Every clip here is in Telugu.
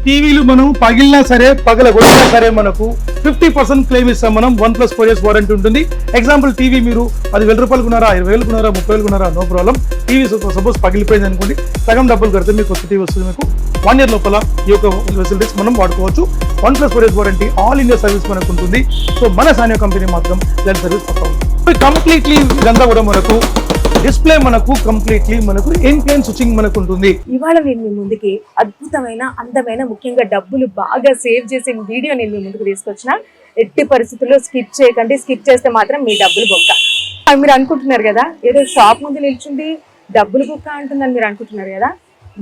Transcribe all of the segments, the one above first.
టీవీలు మనం పగిలినా సరే పగలగొట్టినా సరే మనకు 50% క్లెయిమ్ ఇస్తాం మనం. 1+ 4 years వారంటీ ఉంటుంది. ఎగ్జాంపుల్ టీవీ మీరు 10,000 రూపాయలు కొన్నారా, 20,000 కొన్నారా, 30,000 కొన్నారా, నో ప్రాబ్లం. టీవీ సపోజ్ పగిలిపోయింది అనుకోండి, సగం డబ్బులు కడితే మీకు కొత్త టీవీ వస్తుంది. మీకు 1 year లోపల ఈ యొక్క ఫెసిలిటీస్ మనం వాడుకోవచ్చు. 1+ 4 years warranty, all India service మనకు ఉంటుంది. సో మన సానియో కంపెనీ మాత్రం ఇలాంటి సర్వీస్ పక్కా ఉంది. కంప్లీట్లీ ఇదంతా కూడా మనకు డిస్ప్లే మనకు కంప్లీట్లీ మనకు ఇన్ప్లేన్ స్విచ్చింగ్ మనకు ఉంటుంది. ఇవాళ నేను మీ ముందుకి అద్భుతమైన అందమైన ముఖ్యంగా డబ్బులు బాగా సేవ్ చేసే వీడియో నేను మీ ముందుకు తీసుకొచ్చిన. ఎట్టి పరిస్థితుల్లో స్కిప్ చేయకండి. స్కిప్ చేస్తే మాత్రం మీ డబ్బులు బొక్క. మీరు అనుకుంటున్నారు కదా ఏదో షాప్ ముందు నిల్చుంది డబ్బులు బొక్క అంటుందని మీరు అనుకుంటున్నారు కదా.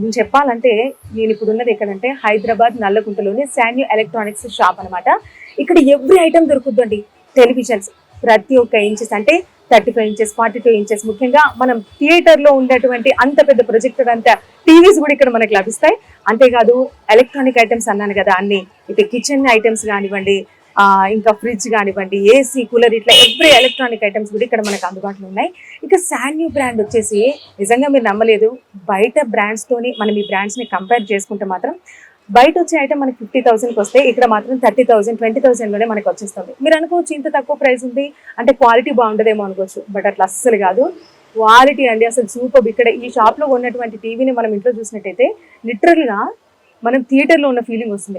నేను చెప్పాలంటే నేను ఇప్పుడు ఉన్నది ఎక్కడంటే హైదరాబాద్ నల్లకుంటలోని సాన్యో ఎలక్ట్రానిక్స్ షాప్ అనమాట. ఇక్కడ ఎవ్రీ ఐటమ్ దొరుకుతుందండి. టెలివిజన్స్ ప్రతి ఒక్క ఇంచెస్ అంటే 35 inches 42 inches, ముఖ్యంగా మనం థియేటర్ లో ఉండేటువంటి అంత పెద్ద ప్రొజెక్టర్ అంత టీవీస్ కూడా ఇక్కడ మనకు లభిస్తాయి. అంతేకాదు ఎలక్ట్రానిక్ ఐటమ్స్ అన్నాను కదా అన్ని, ఇక కిచెన్ ఐటమ్స్ కానివ్వండి, ఇంకా ఫ్రిడ్జ్ కానివ్వండి, ఏసీ కూలర్, ఇట్లా ఎవ్రీ ఎలక్ట్రానిక్ ఐటమ్స్ కూడా ఇక్కడ మనకు అందుబాటులో ఉన్నాయి. ఇక సాన్యో బ్రాండ్ వచ్చేసి నిజంగా మీరు నమ్మలేదు, బయట బ్రాండ్స్ తోని మనం ఈ బ్రాండ్స్ ని కంపేర్ చేసుకుంటే మాత్రం బయట వచ్చే ఐటమ్ మనకి 50,000కి వస్తే ఇక్కడ మాత్రం 30,000 20,000 లోనే మనకు వచ్చేస్తుంది. మీరు అనుకోవచ్చు ఇంత తక్కువ ప్రైస్ ఉంది అంటే క్వాలిటీ బాగుండదేమో అనుకోవచ్చు, బట్ అట్లా అస్సలు కాదు. క్వాలిటీ అండి అసలు సూపర్. ఇక్కడ ఈ షాప్ లో ఉన్నటువంటి టీవీని మనం ఇంట్లో చూసినట్టయితే లిటరల్ గా మనం థియేటర్ లో ఉన్న ఫీలింగ్ వస్తుంది.